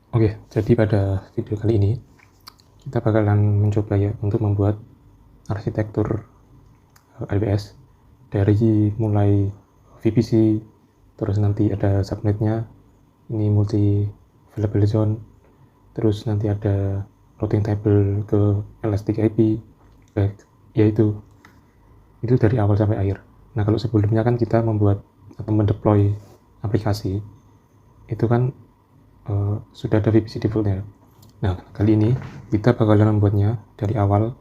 Oke, jadi pada video kali ini kita bakalan mencoba ya untuk membuat arsitektur AWS dari mulai VPC, terus nanti ada subnetnya, ini multi available zone, terus nanti ada routing table ke Elastic IP, yaitu itu dari awal sampai akhir. Nah, kalau sebelumnya kan kita membuat atau mendeploy aplikasi, itu kan sudah ada VPC defaultnya. Nah, kali ini kita bakalan membuatnya dari awal,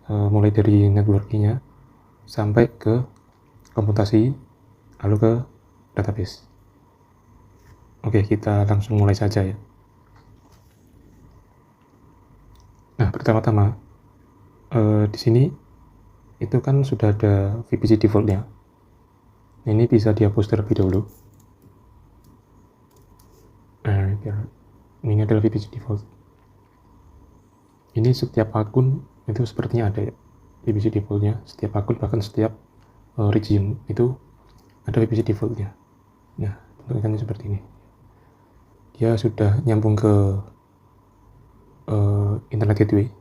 mulai dari networkingnya sampai ke komputasi, lalu ke database. Oke, kita langsung mulai saja ya. Nah, pertama-tama di sini itu kan sudah ada VPC defaultnya. Nah, ini bisa dihapus terlebih dahulu. Nah, ini adalah VPC default. Ini setiap akun itu sepertinya ada ya VPC defaultnya. Setiap akun, bahkan setiap region itu ada VPC defaultnya. Nah, bentuknya seperti ini. Dia sudah nyambung ke internet gateway.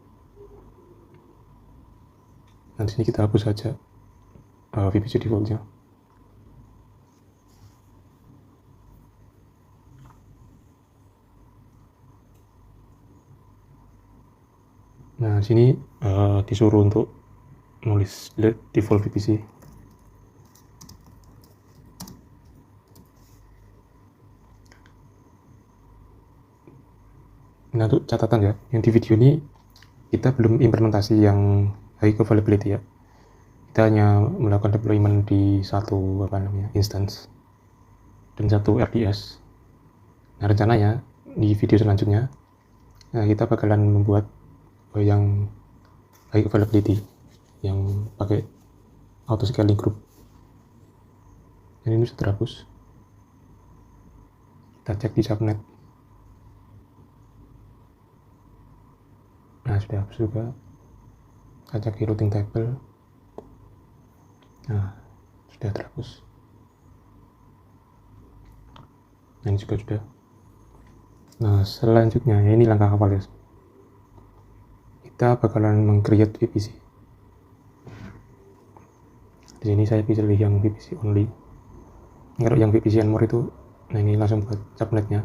Nah, di sini kita hapus saja VPC defaultnya. Nah, sini disuruh untuk nulis default VPC. Nah, untuk catatan ya, yang di video ini kita belum implementasi yang high availability ya. Kita hanya melakukan deployment di satu instance dan satu RDS. Nah, rencananya di video selanjutnya kita bakalan membuat yang high availability yang pakai auto scaling group. Dan ini sudah terhapus. Kita cek di subnet. Nah, sudah hapus juga. Kita cek di routing table. Nah, sudah terhapus. Nah, ini juga sudah. Nah, selanjutnya ini langkah awal ya. Kita bakalan meng-create VPC. Di sini saya pilih yang VPC only. Kalau yang VPC and more itu, nah ini langsung buat subnetnya.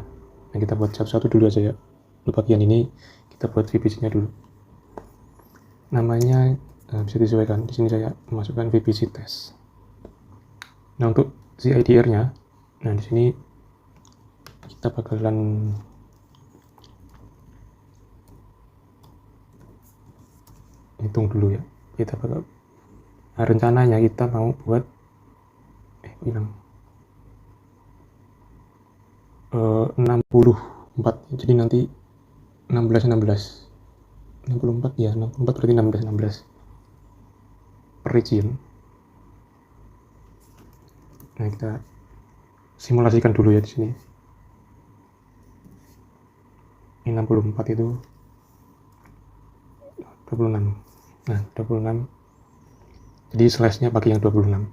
Nah, kita buat satu dulu aja ya. Untuk bagian ini kita buat VPC-nya dulu. Namanya bisa disesuaikan. Di sini saya masukkan VPC test. Nah, untuk CIDR-nya, nah di sini kita bakalan hitung dulu ya. Kita bakal rencananya kita mau buat hilang 64, jadi nanti 64 ya, 64 berarti 16 per region. Nah, kita simulasikan dulu ya di sini. Ini 64 itu 26. Nah, 26. Jadi slash-nya pakai yang 26.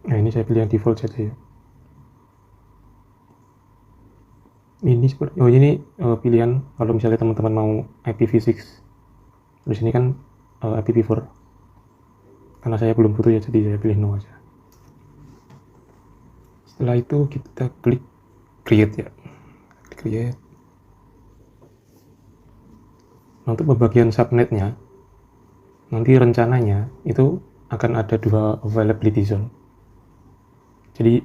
Nah, ini saya pilih yang default saja ya. Ini pilihan kalau misalnya teman-teman mau IPv6. Di sini kan IPv4. Karena saya belum butuh ya, jadi saya pilih no aja. Setelah itu kita klik create ya. Create. Nah, untuk pembagian subnetnya, nanti rencananya itu akan ada 2 availability zone. Jadi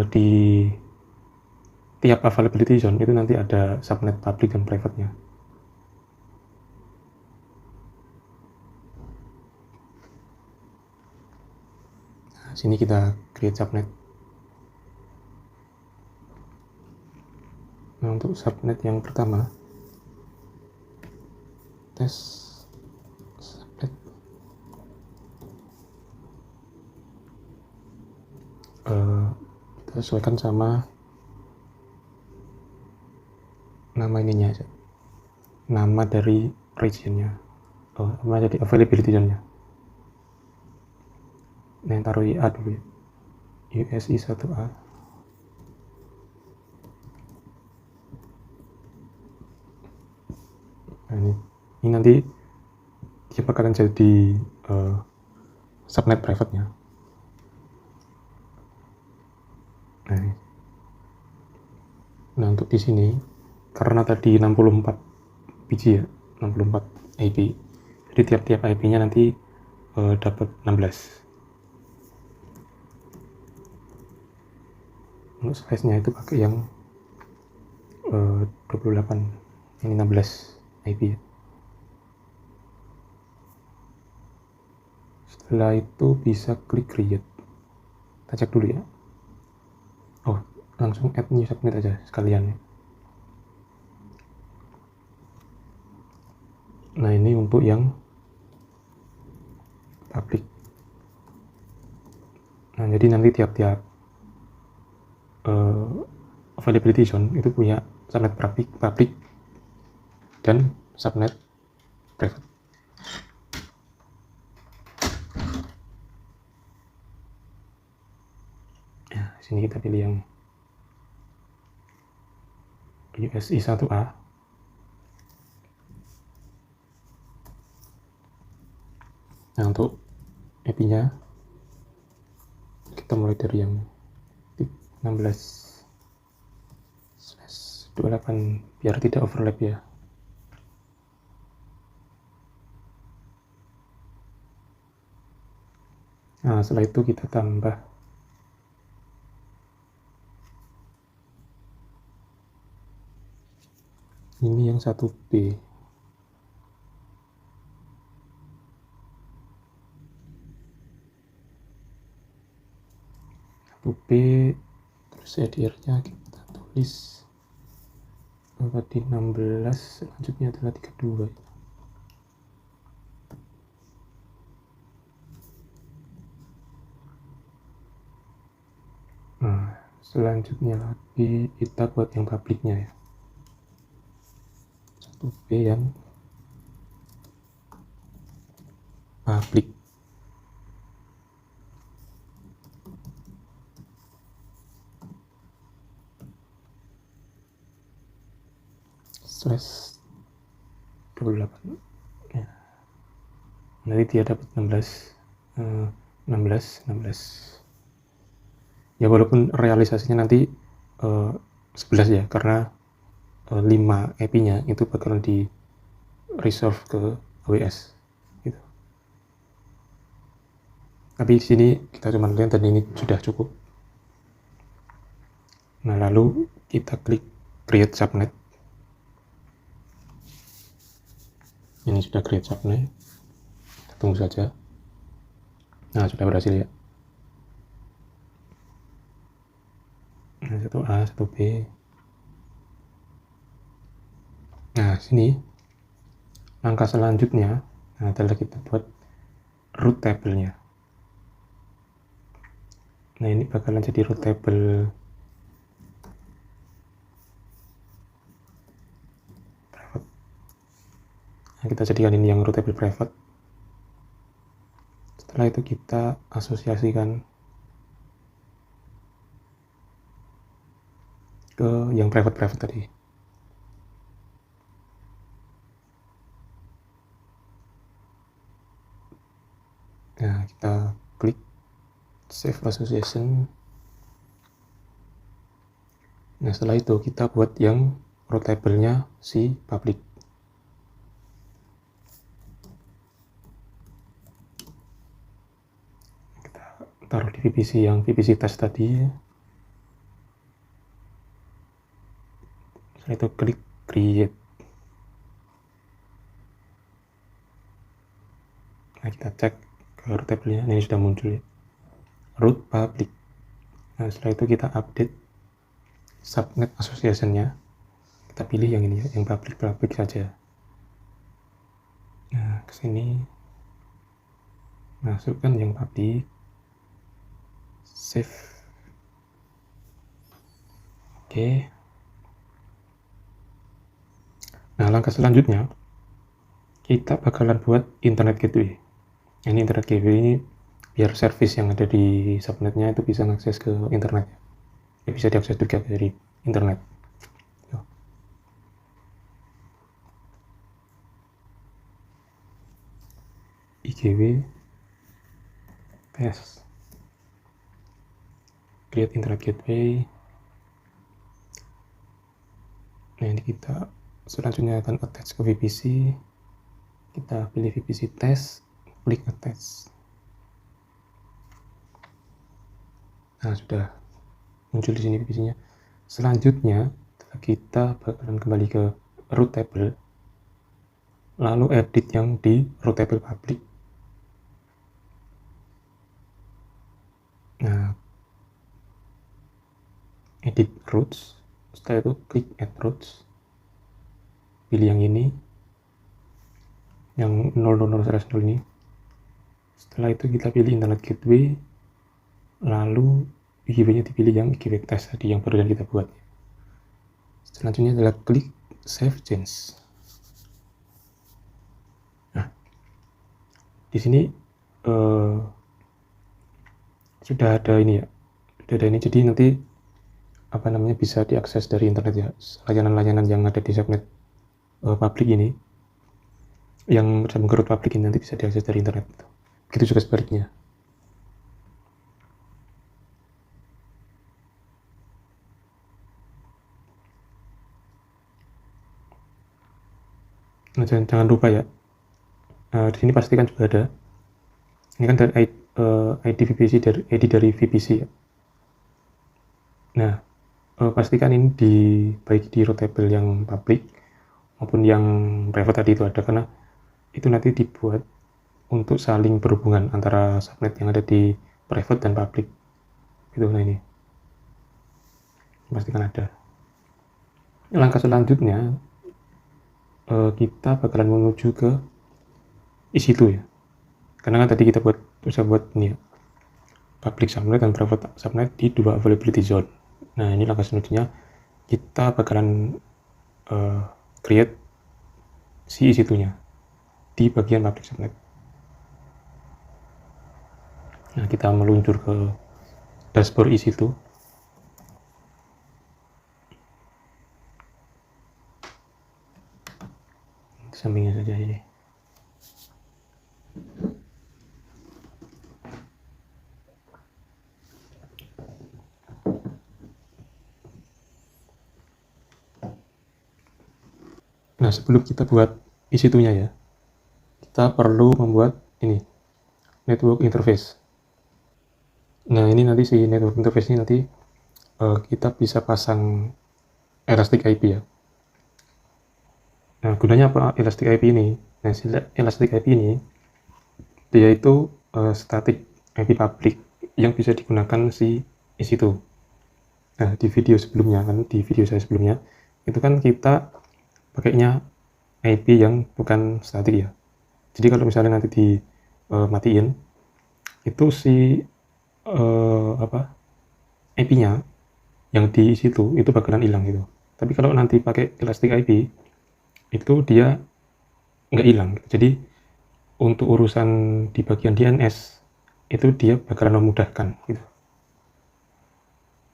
di tiap availability zone itu nanti ada subnet public dan private-nya. Nah, sini kita create subnet. Nah, untuk subnet yang pertama, tes subnet kita sesuaikan sama nama ininya aja, nama dari regionnya. apa jadi availability zone-nya. Nah, taruh IA dulu ya, USI 1A. Nah, ini nanti dia bakalan jadi subnet private-nya. Nah, untuk di sini karena tadi 64 biji ya, 64 IP, jadi tiap-tiap IP-nya nanti dapat 16. Untuk size-nya itu pakai yang 28, ini 16 IP ya. Setelah itu bisa klik create. Kita cek dulu ya. Oh, langsung add new subnet aja sekalian ya. Nah, ini untuk yang public. Nah, jadi nanti tiap-tiap availability zone itu punya subnet public dan subnet private. Nah, sini kita pilih yang USI 1A. Nah, untuk IP-nya kita mulai dari yang 16/28 biar tidak overlap ya. Nah, setelah itu kita tambah ini yang 1B. Terus ADR-nya kita tulis di 16, selanjutnya adalah 32. Nah, selanjutnya lagi kita buat yang publiknya ya, 1B yang publik. Slash 28 ya. Nanti dia dapat 16 ya, walaupun realisasinya nanti 11 ya, karena 5 IP-nya itu bakalan di resolve ke AWS gitu. Tapi di sini kita cuma lihat dan ini sudah cukup. Nah, lalu kita klik create subnet. Ini sudah create subnet, kita tunggu saja. Nah, sudah berhasil ya. Nah, 1A, 1B. Nah, sini langkah selanjutnya adalah kita buat root table-nya. Nah, ini bakalan jadi root table private. Nah, kita jadikan ini yang root table private. Setelah itu kita asosiasikan ke yang private tadi. Nah, kita klik save association. Nah, setelah itu kita buat yang root table-nya si public. Kita taruh di VPC yang VPC test tadi. Setelah itu klik create. Nah, kita cek ke root table-nya. Ini sudah muncul ya, root public. Nah, setelah itu kita update subnet association-nya. Kita pilih yang ini ya, yang public saja. Nah, ke sini masukkan yang public, save. Oke. Nah, langkah selanjutnya kita bakalan buat internet gateway. Ini internet gateway ini biar service yang ada di subnetnya itu bisa mengakses ke internet. Ya, bisa diakses juga dari internet. IGW test create internet gateway. Nah, ini kita selanjutnya akan attach ke VPC. Kita pilih VPC test, klik attach. Nah, sudah muncul di sini VPC-nya. Selanjutnya kita bakalan kembali ke root table, lalu edit yang di root table public. Nah, edit routes. Setelah itu klik add routes, pilih yang ini, yang 000/0 ini. Setelah itu kita pilih internet gateway, lalu IGW-nya dipilih yang IGW test tadi yang baru kita buat. Selanjutnya adalah klik save change. Nah, di sini sudah ada ini ya, jadi nanti bisa diakses dari internet ya, layanan-layanan yang ada di subnet publik ini, yang bersambung ke root publik ini nanti bisa diakses dari internet. Begitu juga sebaliknya. Nah, jangan lupa ya, di sini pastikan juga ada, ini kan dari ID VPC dari VPC ya. Nah, pastikan ini baik di root table yang public maupun yang private tadi itu ada, karena itu nanti dibuat untuk saling berhubungan antara subnet yang ada di private dan public gitu. Nah, ini pastikan ada. Langkah selanjutnya kita bakalan menuju ke EC2 ya, karena kan tadi kita bisa buat ini ya, public subnet dan private subnet di dua availability zone. Nah, ini langkah selanjutnya kita bakalan create si EC2-nya di bagian public subnet. Nah, kita meluncur ke dashboard EC2. Sampingnya saja ini. Nah, sebelum kita buat EC2-nya ya, kita perlu membuat ini, network interface. Nah, ini nanti si network interface ini nanti kita bisa pasang Elastic IP ya. Nah, gunanya apa Elastic IP ini? Nah, si Elastic IP ini dia itu static IP public yang bisa digunakan si EC2. Nah, di video saya sebelumnya itu kan kita pakainya IP yang bukan statik ya. Jadi kalau misalnya nanti dimatiin, itu si IP-nya yang di situ itu bakalan hilang gitu. Tapi kalau nanti pakai Elastic IP, itu dia nggak hilang. Jadi untuk urusan di bagian DNS itu dia bakalan memudahkan gitu.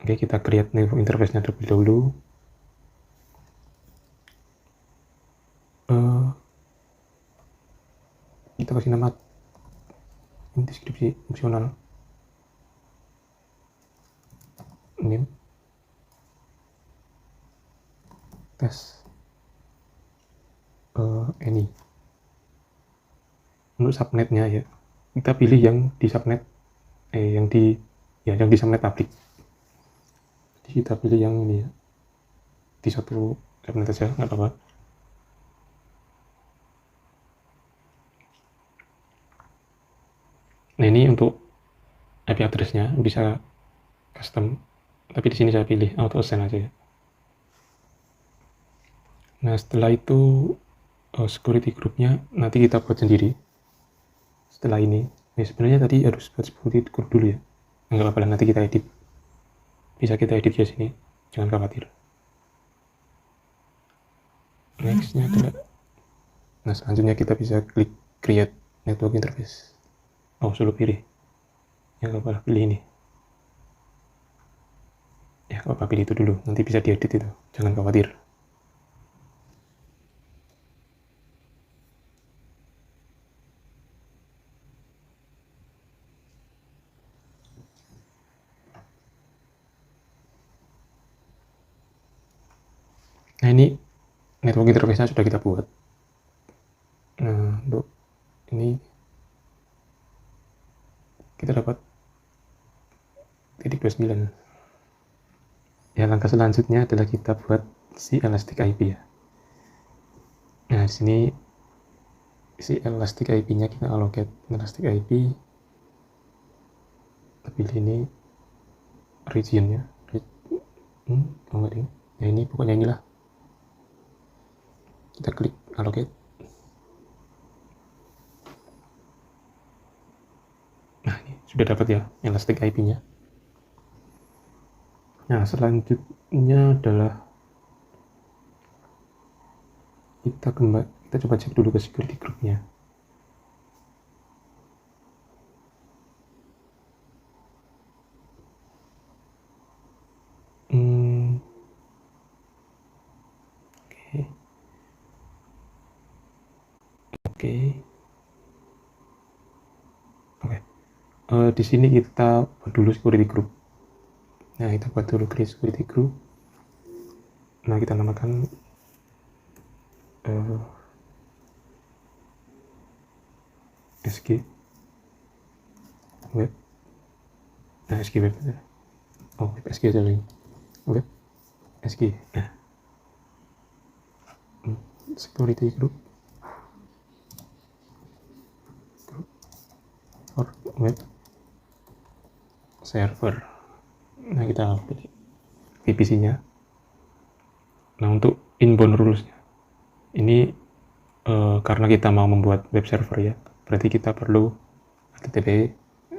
Oke, kita create network interface-nya terlebih dahulu. Kita kasih nama deskripsi opsional, name, tes, any. Untuk subnetnya ya, kita pilih yang di subnet, yang di subnet public. Jadi kita pilih yang ini ya, di satu subnet saja, nggak apa-apa. Nah, ini untuk IP address-nya bisa custom, tapi di sini saya pilih auto assign aja ya. Nah, setelah itu security group-nya nanti kita buat sendiri. Setelah ini sebenarnya tadi harus buat security group dulu ya. Nggak apa-apa, nanti kita edit. Bisa kita edit di sini, jangan khawatir. Next-nya adalah Nah, selanjutnya kita bisa klik create network interface. Oh, suruh pilih. Ya, nggak apa pilih ini. Ya, nggak apa pilih itu dulu. Nanti bisa diedit itu. Jangan khawatir. Nah, ini network interface-nya sudah kita buat. Nah, untuk ini kita dapat titik 29. Ya, langkah selanjutnya adalah kita buat si elastic IP ya. Nah, di sini si elastic IP-nya kita allocate elastic IP. Kita pilih ini region-nya. Oh enggak ding. Ya ini pokoknya inilah. Kita klik allocate. Nah, ini sudah dapat ya elastic IP-nya. Nah, selanjutnya adalah kita coba cek dulu ke security group-nya. Oke. Di sini kita buat dulu security group. Nah, kita buat dulu create security group. Nah, kita namakan SG web. Nah, SG web. Oh, web SG aja lagi. Web SG. Nah, security group for web server. Nah, kita pilih VPC-nya. Nah, untuk inbound rules-nya ini karena kita mau membuat web server ya, berarti kita perlu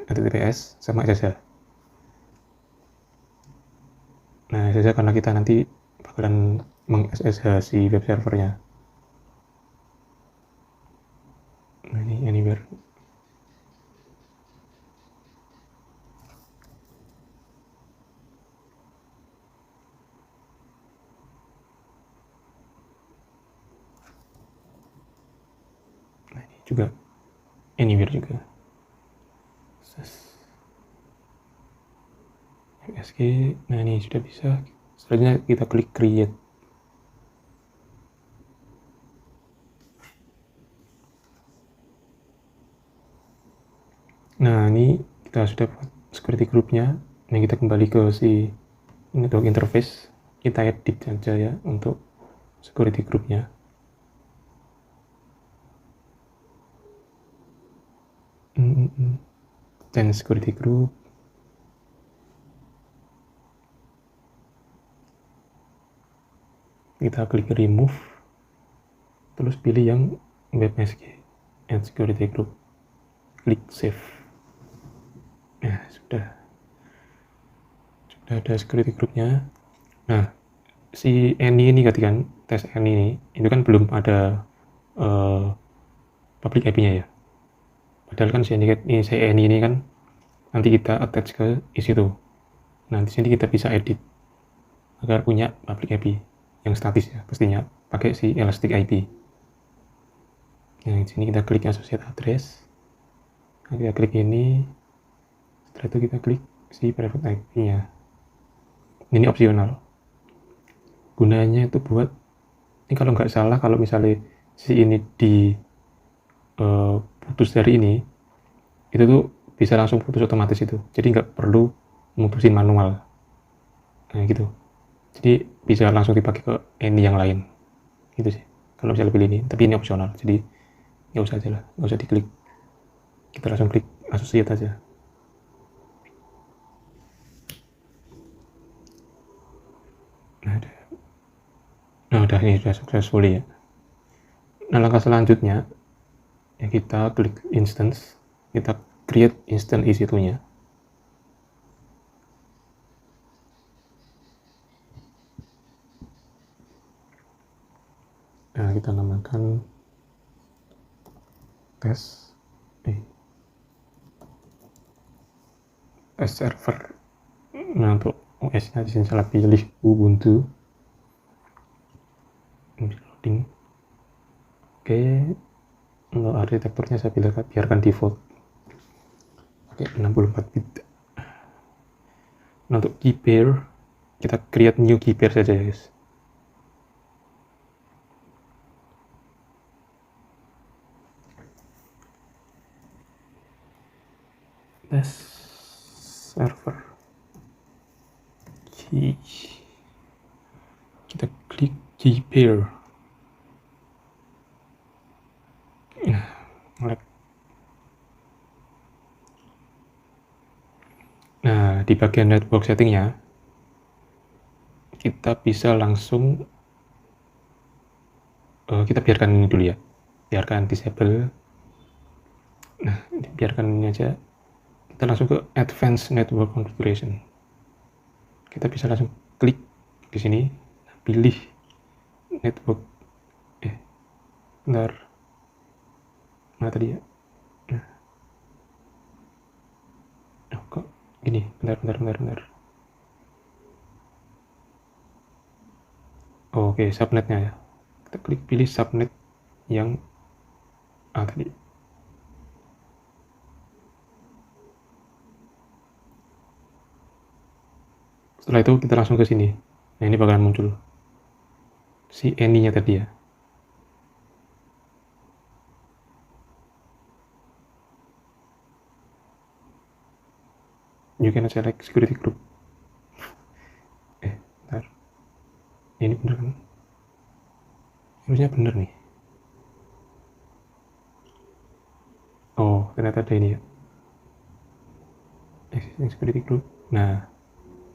HTTPS sama SSH. Nah, SSH karena kita nanti bakalan meng-SSH si web servernya. Nah, ini anywhere. Nah, ini juga anywhere juga. SG. Nah, ini sudah bisa. Selanjutnya kita klik create. Nah, ini kita sudah buat security group-nya. Nah, kita kembali ke si network interface. Kita edit saja ya untuk security group-nya. Dan security group. Kita klik remove. Terus pilih yang web SG and security group. Klik save. Nah, sudah ada security group-nya. Nah, si Any ini kan tes Any ini itu kan belum ada public IP-nya ya. Padahal kan si Any ini kan nanti kita attach ke isi itu. Nah, di sini kita bisa edit agar punya public IP yang statis ya, pastinya pakai si elastic IP. Nah, di sini kita klik associate address. Nah, kita klik ini. Setelah itu kita klik si private IP-nya. Ini opsional. Gunanya itu buat ini kalau nggak salah kalau misalnya si ini di putus dari ini, itu tuh bisa langsung putus otomatis itu. Jadi nggak perlu mutusin manual. Nah, gitu. Jadi bisa langsung dipakai ke ini yang lain. Gitu sih. Kalau misalnya pilih ini, tapi ini opsional. Jadi nggak usah aja lah, nggak usah diklik. Kita langsung klik associate aja. Nah, udah ini sudah successful ya. Nah, langkah selanjutnya ya kita klik instance, kita create instance EC2-nya. Nah, kita namakan tes server. Nah, untuk OS-nya di sini saya pilih Ubuntu. Loading. Oke, untuk arsitekturnya saya biarkan default. Oke, 64 bit. Nah, untuk key pair kita create new key pair saja ya guys. Tes server key, kita klik key pair. Nah, di bagian network settingnya kita bisa langsung kita biarkan ini dulu ya, biarkan disable. Nah, biarkan ini aja, kita langsung ke advanced network configuration. Kita bisa langsung klik di sini, pilih network bentar, mana tadi ya, kok gini, bentar. Oke, subnetnya ya, kita klik pilih subnet yang tadi. Setelah itu kita langsung ke sini. Nah, ini bakalan muncul si any-nya tadi ya. You can select security group. Bentar. Ini bener kan? Harusnya bener nih. Oh, ternyata ada ini ya. Existing security group. Nah,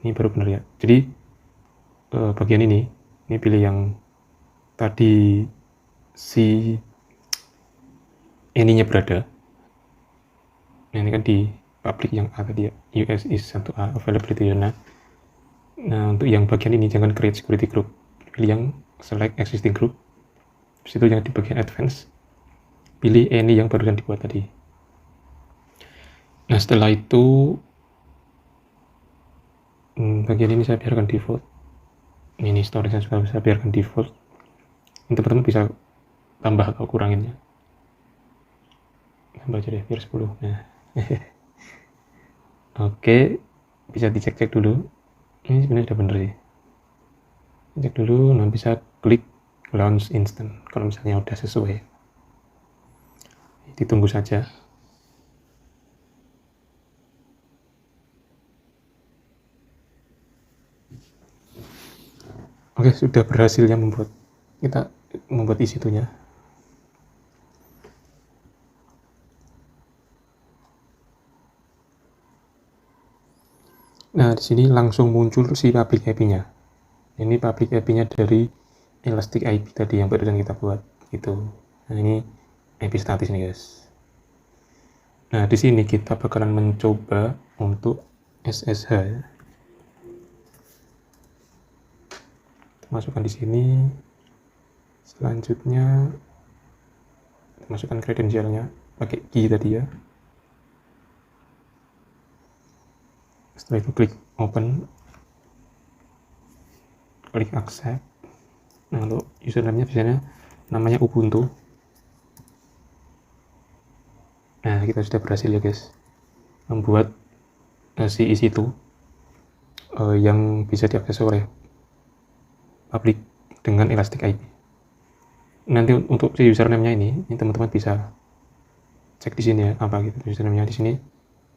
ini baru bener ya. Jadi bagian ini pilih yang tadi si any-nya berada. Nah, ini kan di public yang A tadi ya, US is 1A availability zona. Nah, untuk yang bagian ini jangan create security group, pilih yang select existing group. Habis itu yang di bagian advance pilih any yang barusan dibuat tadi. Nah, setelah itu bagian ini saya biarkan default. Ini storage juga saya biarkan default. Teman-teman bisa tambah atau kuranginnya. Tambah aja deh biar 10. Nah. Oke, bisa dicek-cek dulu. Ini sebenarnya sudah bener sih. Cek dulu, nah bisa klik launch instant kalau misalnya udah sesuai. Ditunggu saja. Oke, sudah berhasilnya kita membuat EC2-nya. Nah, di sini langsung muncul si public IP-nya. Ini public IP-nya dari Elastic IP tadi yang barusan kita buat gitu. Nah, ini IP statis nih guys. Nah, di sini kita bakalan mencoba untuk SSH. Masukkan di sini. Selanjutnya masukkan kredensialnya pakai key tadi ya. Setelah itu klik open, klik accept. Nah, untuk username-nya biasanya namanya Ubuntu. Nah, kita sudah berhasil ya guys membuat si EC2 yang bisa diakses oleh public dengan Elastic IP. Nanti untuk si username-nya ini teman-teman bisa cek di sini ya, apa gitu username-nya di sini.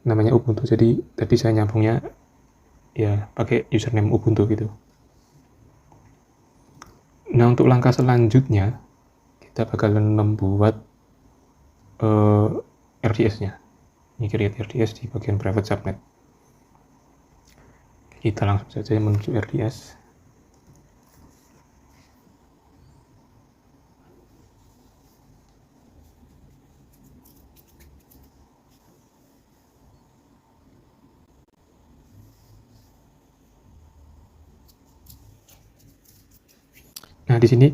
Namanya Ubuntu, jadi tadi saya nyambungnya ya pakai username Ubuntu gitu. Nah, untuk langkah selanjutnya kita bakalan membuat RDS-nya. Ini create RDS di bagian private subnet. Kita langsung saja menuju RDS. Nah, di sini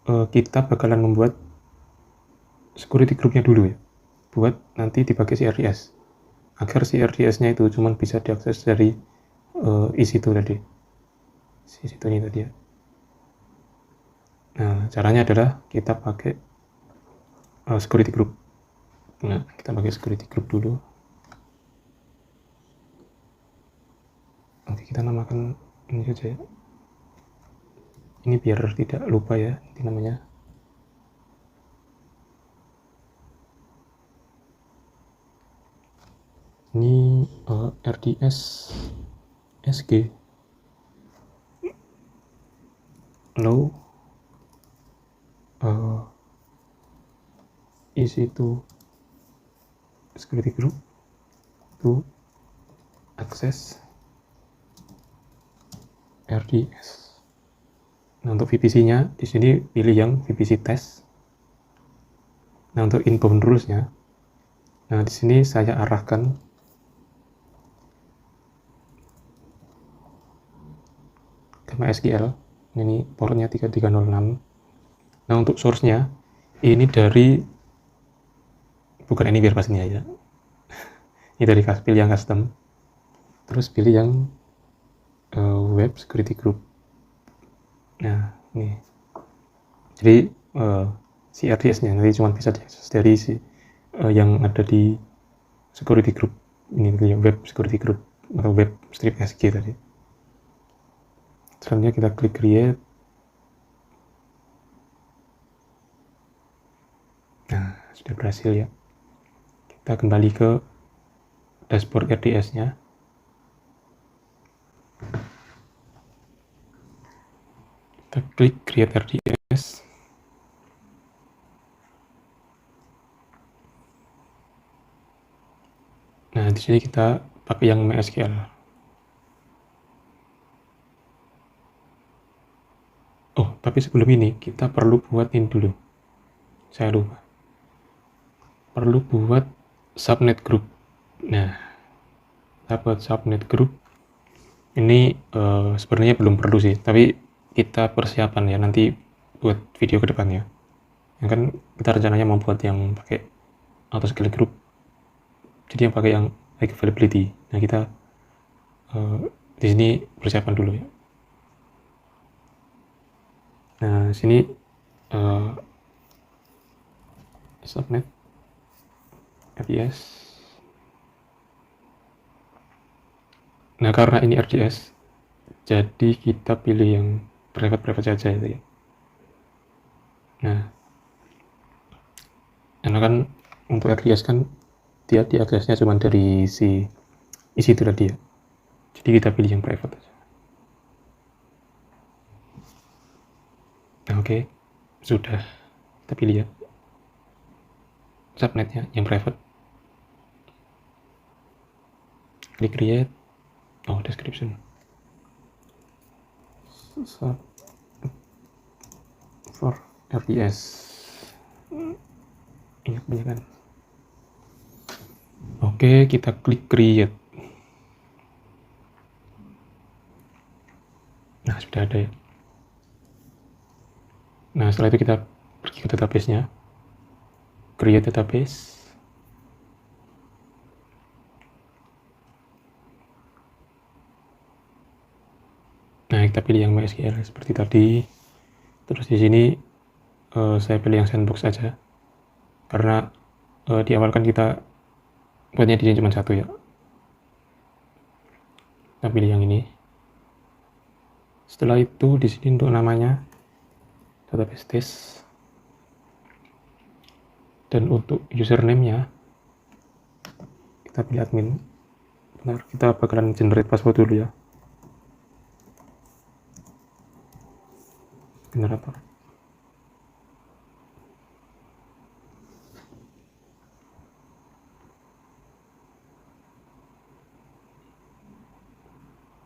kita bakalan membuat security groupnya dulu ya, buat nanti dipakai CRDS, agar CRDS-nya itu cuma bisa diakses dari EC2 tadi, EC2 ini tadi ya. Nah, caranya adalah kita pakai security group. Nah, kita pakai security group dulu. Oke, kita namakan ini saja ya. Ini biar tidak lupa ya, ini namanya. Ini RDS SG low EC2 security group to access RDS. Nah, untuk VPC-nya di sini pilih yang VPC test. Nah, untuk inbound rules-nya, nah di sini saya arahkan ke MySQL. Ini portnya 3306. Nah, untuk source-nya ini dari bukan anywhere pastinya ya. Ini dari pilih yang custom. Terus pilih yang web security group. Nah, ini. Jadi CRDS-nya nanti cuma bisa diakses dari yang ada di security group. Ini web security group atau web strip SG tadi. Selanjutnya kita klik create. Nah, sudah berhasil ya. Kita kembali ke dashboard RDS-nya. Kita klik create RDS. Nah, di sini kita pakai yang MySQL. Oh, tapi sebelum ini kita perlu buatin dulu. Saya lupa. Perlu buat subnet group. Nah, kita buat subnet group. Ini sebenarnya belum perlu sih, tapi kita persiapan ya nanti buat video ke depannya. Yang kan kita rencananya mau buat yang pakai auto skill group. Jadi yang pakai yang high availability. Nah, kita di sini persiapan dulu ya. Nah, sini subnet RDS. Nah, karena ini RDS, jadi kita pilih yang private saja itu ya. Nah, karena kan untuk RDS kan dia diaksesnya cuma dari si isi itu tadi ya. Jadi kita pilih yang private aja. Nah, oke. Sudah. Kita pilih ya. Subnetnya yang private. Klik create. Oh, description. For RDS. Ini kebanyakan. Oke, kita klik create. Nah, sudah ada ya. Nah, setelah itu kita pergi ke database-nya. Create database. Nah, kita pilih yang MySQL seperti tadi. Terus di sini saya pilih yang sandbox saja. Karena di awal kan kita buatnya di sini cuma satu ya. Kita pilih yang ini. Setelah itu di sini untuk namanya database test. Dan untuk username-nya kita pilih admin. Benar, kita bakalan generate password dulu ya. Generator.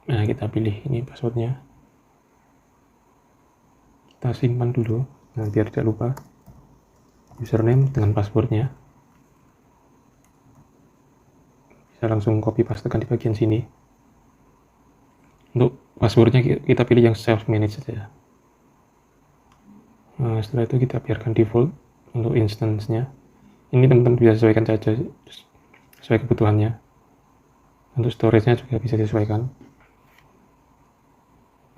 Nah, kita pilih ini passwordnya. Kita simpan dulu, nah, biar tidak lupa. Username dengan passwordnya. Bisa langsung copy pastekan di bagian sini. Untuk passwordnya kita pilih yang self manage saja. Nah, setelah itu kita biarkan default untuk instance-nya. Ini teman-teman bisa sesuaikan saja sesuai kebutuhannya. Untuk storage-nya juga bisa disesuaikan.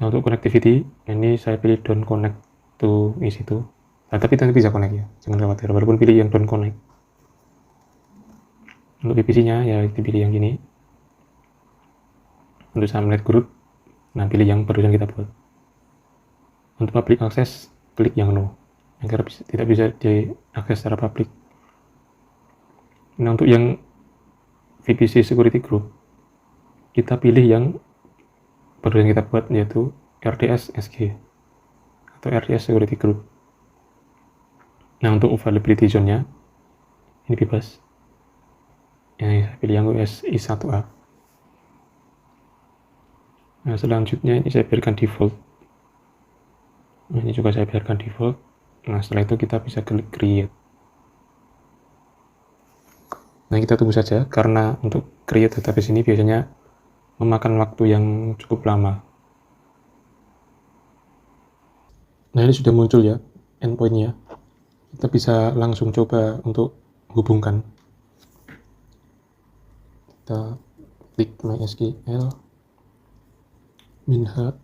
Nah, untuk connectivity, ini saya pilih don't connect to EC2. Nah, tapi nanti bisa connect ya, jangan khawatir, walaupun pilih yang don't connect. Untuk VPC-nya ya dipilih yang gini. Untuk subnet group, nah pilih yang barusan kita buat. Untuk public access, klik yang no, agar tidak bisa diakses secara publik. Nah, untuk yang VPC security group, kita pilih yang barusan kita buat, yaitu RDS SG atau RDS security group. Nah, untuk availability zone-nya ini bebas. Saya pilih yang US I1A. Nah, selanjutnya ini saya biarkan default. Nah, ini juga saya biarkan default. Nah, setelah itu kita bisa klik create. Nah, kita tunggu saja, karena untuk create database ini biasanya memakan waktu yang cukup lama. Nah, ini sudah muncul ya endpoint-nya. Kita bisa langsung coba untuk hubungkan. Kita klik MySQL, minH,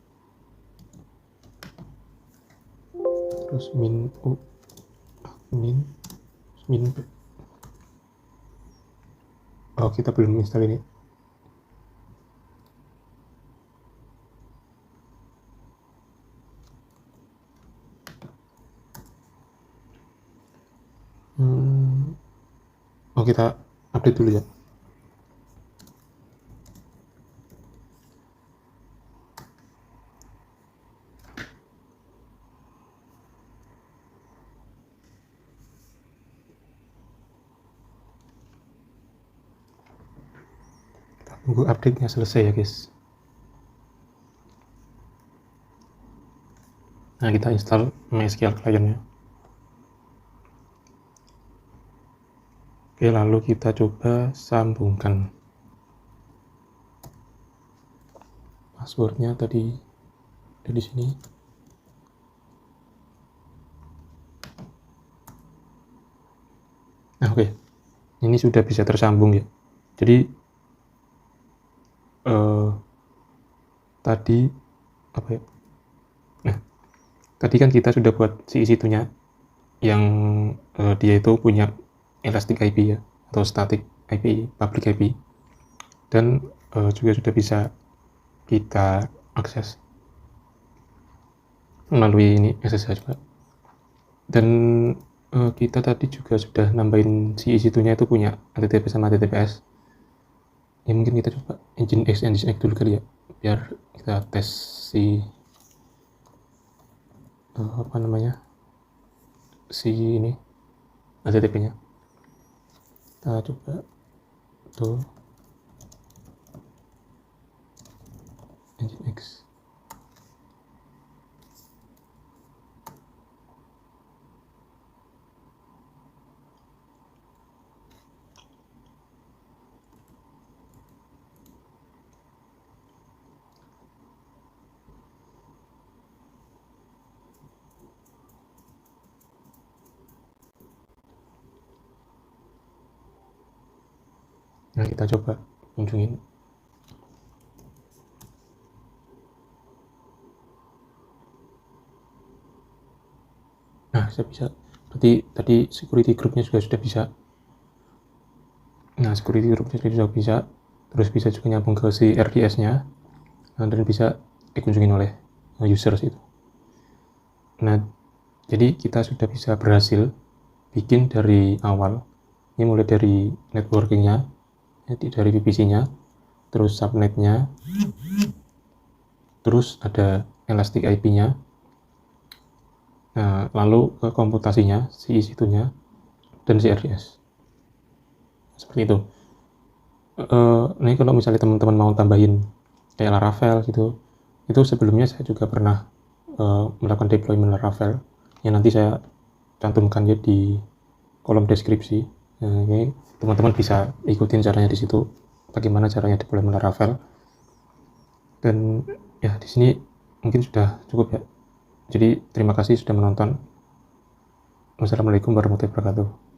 terus min u, min b. Oh, kita belum install ini. Oh, kita update dulu ya. Tunggu update-nya selesai ya guys. Nah, kita install MySQL client-nya. Oke, lalu kita coba sambungkan. Passwordnya tadi ada di sini. Nah, oke. Ini sudah bisa tersambung ya. Jadi tadi apa ya? Nah, tadi kan kita sudah buat si EC2-nya yang dia itu punya elastic IP ya, atau static IP, public IP, dan juga sudah bisa kita akses melalui ini SSH juga. Dan kita tadi juga sudah nambahin si EC2-nya itu punya HTTP sama HTTPS. Ya mungkin kita coba Nginx dulu kali ya, biar kita tes si apa namanya, si ini HTTP-nya. Kita coba tuh Nginx. Nah, kita coba kunjungin. Nah, bisa. Berarti tadi security groupnya juga sudah bisa. Nah, security groupnya sudah bisa. Terus bisa juga nyambung ke si RDS-nya. Dan bisa dikunjungin oleh users itu. Nah, jadi kita sudah bisa berhasil bikin dari awal. Ini mulai dari networking-nya, dari VPC-nya, terus subnet-nya, terus ada elastic IP-nya, nah, lalu ke komputasinya, si EC2-nya, dan si RDS. Seperti itu. Nah, kalau misalnya teman-teman mau tambahin kayak Laravel gitu, itu sebelumnya saya juga pernah melakukan deployment Laravel, yang nanti saya cantumkan ya di kolom deskripsi. Nah, ini teman-teman bisa ikutin caranya di situ, bagaimana caranya deployment Laravel. Dan ya di sini mungkin sudah cukup ya. Jadi terima kasih sudah menonton. Wassalamualaikum warahmatullahi wabarakatuh.